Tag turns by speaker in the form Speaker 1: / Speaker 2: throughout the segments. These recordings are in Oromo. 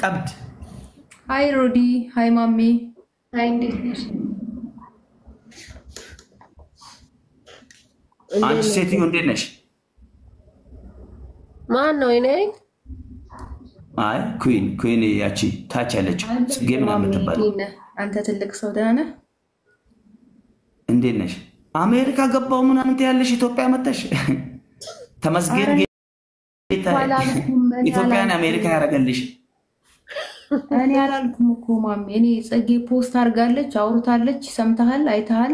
Speaker 1: ቀብድ
Speaker 2: ሃይ ሮዲ ሃይ ማሚ
Speaker 3: ሃይ እንዴት ነሽ
Speaker 1: አንቺ ሴትዮ እንዴት ነሽ
Speaker 3: ማን ነው እኔ
Speaker 1: አይ ኩዊን ያቺ ታች ያለችው ጽጌ ምናምን ተባለ
Speaker 2: አንተ ትልቅ ሰው ደህና ነህ
Speaker 1: እንዴት ነሽ አሜሪካ ገባው ምናምን ትያለሽ ኢትዮጵያ መጣሽ ተመስገን ጌታ ኢትዮጵያን አሜሪካ ያረጋልሽ
Speaker 2: እኔ አላልኩም እኮ ማሚ እኔ ጽጌ ፖስት አርጋለች አውርታለች ሰምተሃል አይተሃል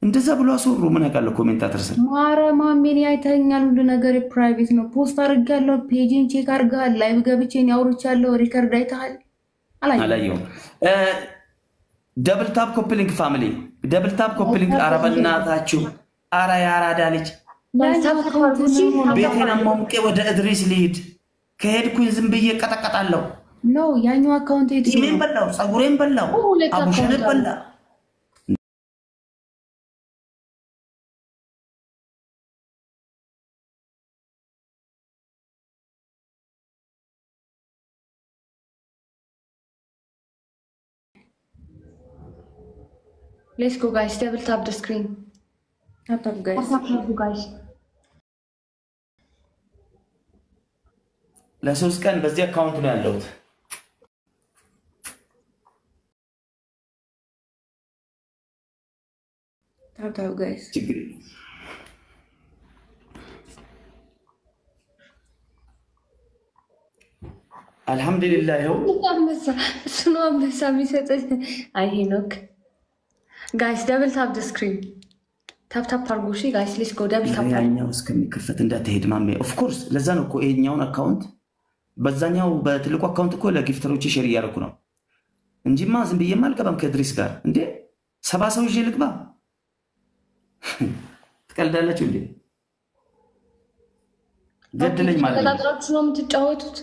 Speaker 1: እንደዛ ብሎ አስወሩ ምን ያቃለ ኮሜንታተር ሰር
Speaker 2: ማረ ማሚ እኔ አይተኛል ሁሉ ነገር ፕራይቬት ነው ፖስት አርጋለሁ ፔጅን ቼክ አርጋል ላይቭ ገብቼ እኔ አውርቻለሁ ሪከርድ አይተሃል አላየው
Speaker 1: ደብል ታፕ ኮፕሊንግ ፋሚሊ ደብል ታፕ ኮፕሊንግ አረበናታችሁ አራ ያራዳ ልጅ ቤቴን አሞምቄ ወደ እድሪስ ልሂድ ከሄድኩኝ ዝም ብዬ ቀጠቀጣለሁ
Speaker 2: ነው ያኛው አካውንት ኤት
Speaker 1: ምን በላው ጸጉሬን በላው አቡሽን በላ
Speaker 3: Let's go guys double tap the screen
Speaker 2: tap guys
Speaker 1: ለሶስት ቀን በዚህ አካውንት ነው ያለሁት
Speaker 2: tap guys
Speaker 1: አልহামዱሊላህ ይኸው
Speaker 3: ስኖ አንበሳ የሚሰጠኝ አይ ሄኖክ guys double tap the screen tap አርጉ እሺ guys let's go double tap
Speaker 1: ያኛው እስከሚከፈት እንዳትሄድ ማሜ ኦፍ ኮርስ ለዛ ነው እኮ ይሄኛውን አካውንት በዛኛው በትልቁ አካውንት እኮ ለጊፍተሮች ሼር እያደረኩ ነው እንጂማ ዝም ብዬ ማልቀበም ከድሪስ ጋር እንዴ 70 ሰው ይዤ ልግባ ትቀልዳላችሁ እንዴ ገድለኝ ማለት ነው
Speaker 3: ተላጥራችሁ ነው የምትጫወቱት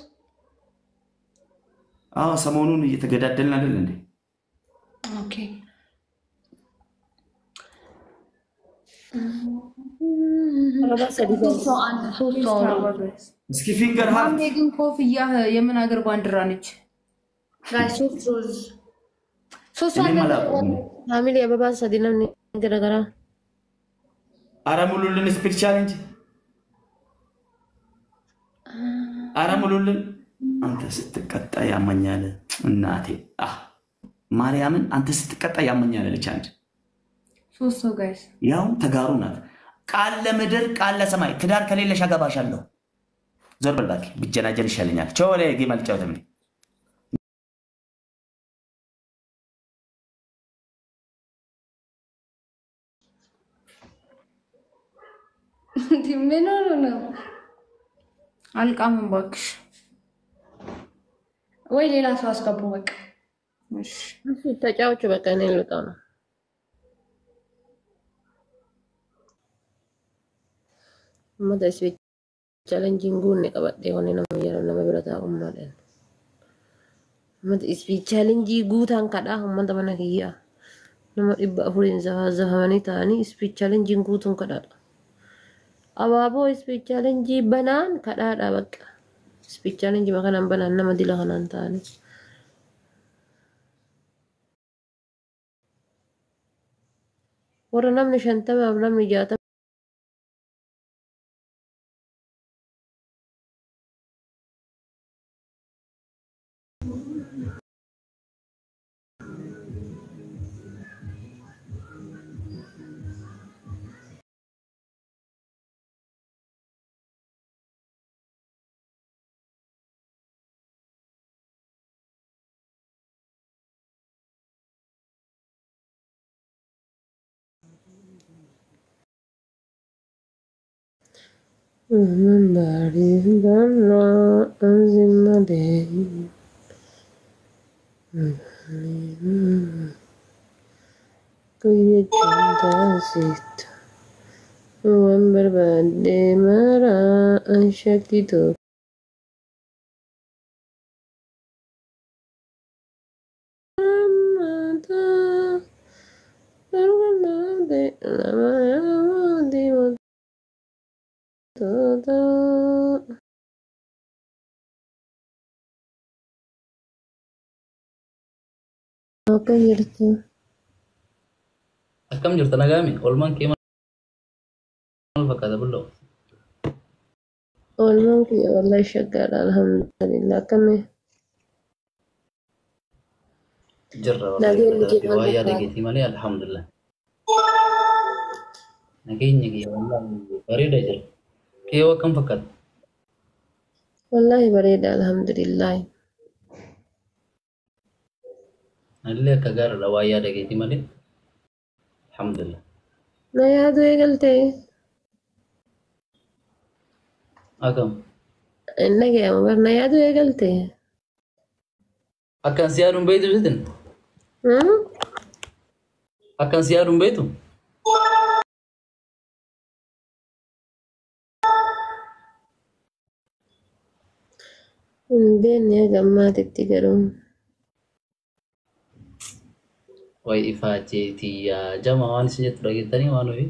Speaker 1: አዎ ሰሞኑን እየተገዳደልን አይደል እንዴ
Speaker 3: ኦኬ
Speaker 1: እስኪ ፊንገር ሃርት
Speaker 2: ማሜ ግን ኮፍያ የምን ሀገር ባንዲራ ነች
Speaker 3: ጋይስ ሶስት ፋሚሊ አበባ ሰዲናም እንደገራ
Speaker 1: አራሙሉልን ስፒክ ቻሌንጅ አራሙሉልን አንተ ስትቀጣ ያመኛል እናቴ ማርያምን አንተ ስትቀጣ ያመኛል ለቻንድ
Speaker 2: ሶስት ሰው ጋይስ
Speaker 1: ያው ተጋሩ ናት ቃል ለምድር ቃል ለሰማይ ትዳር ከሌለሽ አገባሻለሁ ዞር በልባክ ብጀናጀን ይሻለኛል ቾሌ ጌማል ጫውተም
Speaker 3: ምን ነው
Speaker 2: አልቃምን ባክሽ
Speaker 3: ወይ ሌላ ሰው አስገቡ በቃ
Speaker 2: እሺ
Speaker 3: ተጫውቹ በቃ እኔ ልወጣው ነው ماذا اسمه challenging gun kabat dewan nama yaran nama berata ummadan mad isbi challenging gutan kada man tamana hiya nama ibba hulin zahani tani isbi challenging gutun kada ababo isbi challenging banan kada ada bak isbi challenging makanan banan nama dilahanan tani ورا نمني شنتما ونمني جاتا Barindana azimade Kuya cinta sita berbade mara Shakti tu Todo Akkam jirtu?
Speaker 4: Akkam jirta nagaami? Oolmaan kee maal fakkaata bulloo?
Speaker 3: Oolmaan kiyya wallahi shaggaadha alhamdulillah. Akkami?
Speaker 4: Jirra
Speaker 3: Nageenyi kee
Speaker 4: wallahi
Speaker 3: maal
Speaker 4: waa yaada
Speaker 3: fakkaata?
Speaker 4: keetii malee alhamdulillah. Nageenya kiyya wallahi bareeda jira. Kee yoo akkam fakkaata?
Speaker 3: Wallahi bareeda alhamdulillah.
Speaker 4: Nallee akka gaariidha waa yaada keetii malee alhamdulillah.
Speaker 3: Na yaadu eegaltee?
Speaker 4: Akkam?
Speaker 3: Hin dhagayamu bar na yaadu eegaltee?
Speaker 4: Akkan si yaaduun beektu sitin? Akkan si yaaduun beektu?
Speaker 3: Hin beekne gammaatitti garuu.
Speaker 4: Way ifaacheetii yaa jama waan isin jettu dhageettanii waan ofii?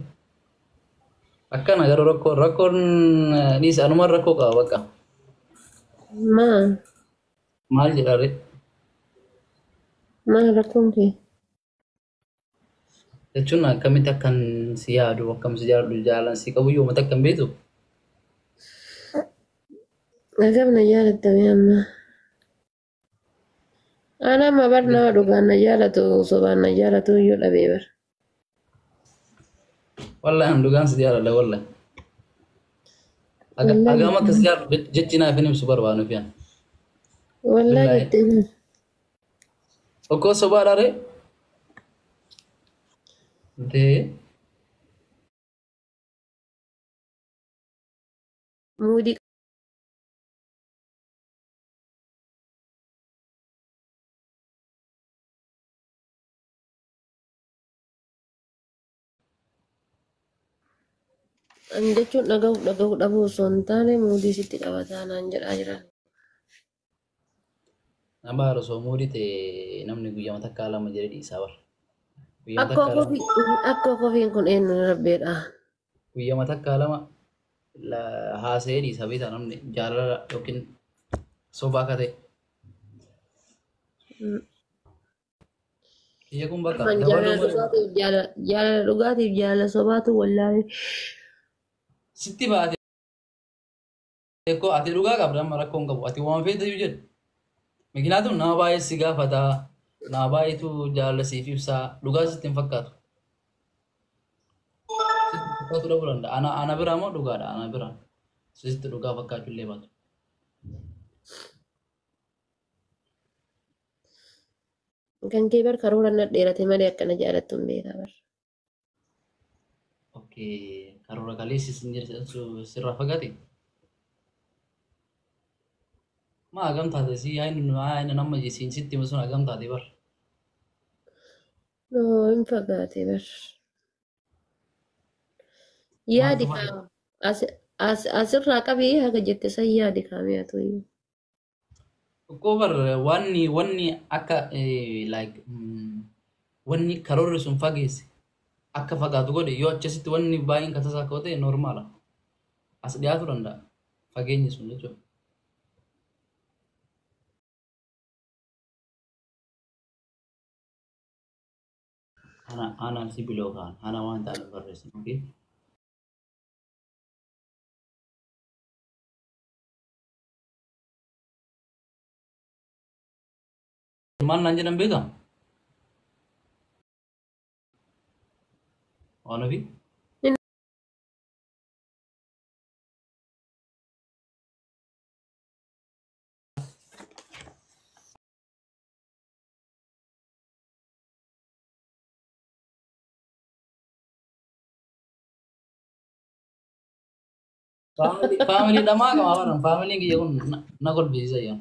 Speaker 4: Akkana garuu rakkoon dhiisa anumaan rakkoo qaba bakka. Maal jedhare?
Speaker 3: Maal rakkoon kee?
Speaker 4: Jechuun akkamitti akkan si yaadu akkam si jaalladhu jaalan si qabu yoo mata akkam beektu?
Speaker 3: Agam na jaalatame amma. Ana amma bar nama dhugaan na jaalatu sobaan na jaalatu iyyuu dhabee bar.
Speaker 4: Wallahi an dhugaan si jaaladha wallahi. Agam akka si jaalladhu jechi naaf hin ibsu barbaadu fiyan.
Speaker 3: Wallahi itti
Speaker 4: Okkoo sobaadha ree? Dee?
Speaker 3: muudii an jechuun dhaga'uu dhabuu osoo hin taane muudii sitti qabataa naan jedhaa jiran.
Speaker 4: Nama haarosoo muudii ta'e namni guyyaa takkaa lama jedhee dhiisaa bara. Guyyaa takkaa lama.
Speaker 3: Akka kofiin kun eenyu rabbeedha.
Speaker 4: Guyyaa takkaa lama haasa'ee dhiisaa beektaa namni jaalala yookiin sobaa akka ta'e. Kiyya kun bakka
Speaker 3: Jaalala dhugaatiif jaalala sobaatu wallaahi.
Speaker 4: sitti baate ko ati dhugaa qabda amma rakkoon qabu ati waan feete iyyuu jedhu. Mikinaatuun nama baay'ee si gaafata nama baay'eetu jaalala siif ibsaa dhugaa sitti hin fakkaatu. Sitti fakkaatu dhabuu danda'a. Ana biraa moo dhugaadha ana biraa sitti dhugaa fakkaachuu illee baatu.
Speaker 3: Kan kee bar karoora na dheerate malee akkana jaalattu hin beekaa bar.
Speaker 4: Okkee karoora kaleessi sirraa fagaate. Maa hagam taate si haayina nama jisiin sitti sun hagam taate bar.
Speaker 3: Noo hin fagaate bar. Yaadi kaama asirraa qabii haga jette san yaadi kaamee haa ta'u.
Speaker 4: Okkoo bar wanni akka like wanni karoorri sun fageesse akka fagaatu godhe yoo achasitti wanni baay'een katasaa akka ta'e normaala. As dhiyaatu danda'a fageenyi sun jechuudha. Ana si biloo kaan ana waan ta'an barreessin okay. Maal naan jedhan beekaa? Waan ofii? Family dhamaa qamaa baran family kiyya kun na kolfisiisa yaa.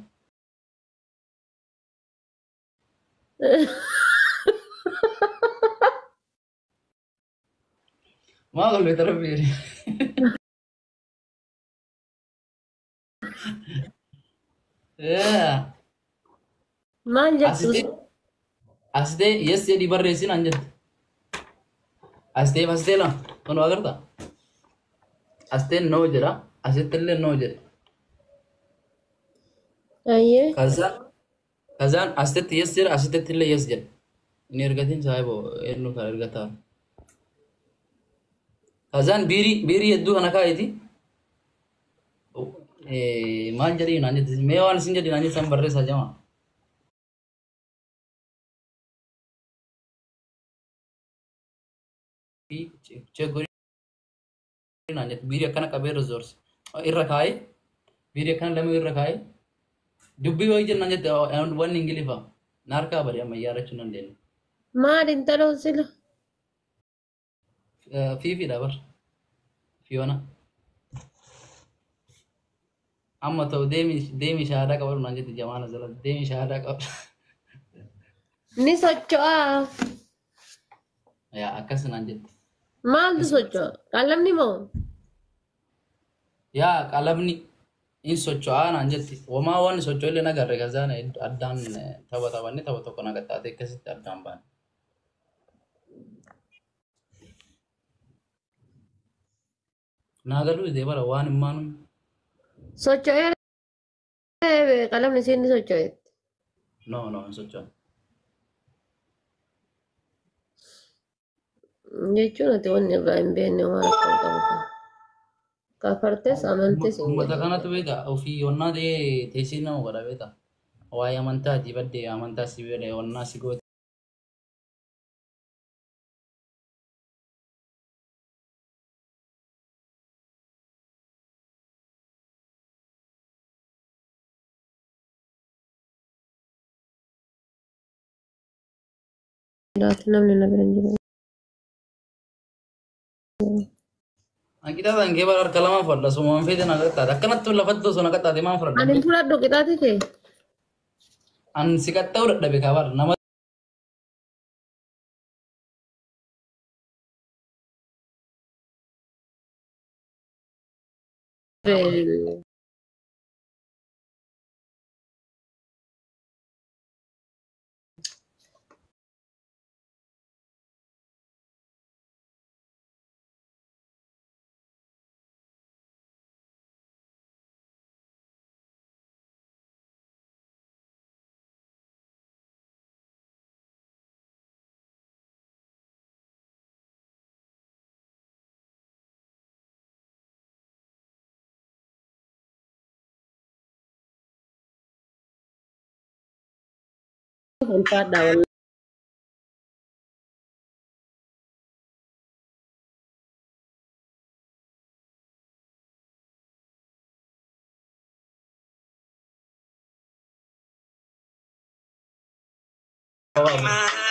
Speaker 4: Maa kolfita rabbiiri.
Speaker 3: Maal jettu?
Speaker 4: Asitee yes jedhii barreessin an jette. Asitee lama kun agarta. Asteen no jedha asitti illee no jedha.
Speaker 3: Ayyee.
Speaker 4: Kazaan asitti yes jedha asitti illee yes jedha. Ini ergatin sahibo ennu ka ergata. Kazan biri yeddu anaka iti. Maal jadi nanya me wan sin jadi nanya sam barre saja ma. Cek gori nanya biri akan kabe resource. Irra kai biri akan lemu irra kai. Dubbi wajib nanya one ingilifa. Narka bari amma yara chunan den.
Speaker 3: Maal intalo sila.
Speaker 4: Fifi dabar. Fiona. Amma to demi shahada kabar nanya di jamana zala demi shahada kabar.
Speaker 3: Ni socho'a.
Speaker 4: Ya akas nanya.
Speaker 3: Maaltu socho'a? Qalamni moo?
Speaker 4: Ya qalamni in socho'aa naan jetti. Homaa waan socho'u illee nagarre kazaan addaan taphatamanii tapha tokko nagattaate akkasitti addaan ba'an. Naagaluu idee bara waan himmaanu
Speaker 3: Socho'ee qalamni isheen ni socho'eetti.
Speaker 4: no hin socho'an.
Speaker 3: Jechuun ati wanni irraa hin beekne waan akka qabu. Kafartes amantes hin
Speaker 4: Uummata
Speaker 3: jedhamu.
Speaker 4: kanatu beeka ofii onnaa ta'ee teessii nama godha beeka. Waa'ee amantaati baddee amantaa si beela onnaa si goote.
Speaker 3: Laatu namni na bira hin jiru.
Speaker 4: Kita tangkee bara harka lama fadha sumaan fedhe nagattaate akkanatti lafatti osoo nagattaate maan
Speaker 3: Ani
Speaker 4: fudhadha.
Speaker 3: fudhadhu qixaati kee.
Speaker 4: An si qaxxa'uu dadhabe kabar nama
Speaker 3: Ulfaadhaa wallahi.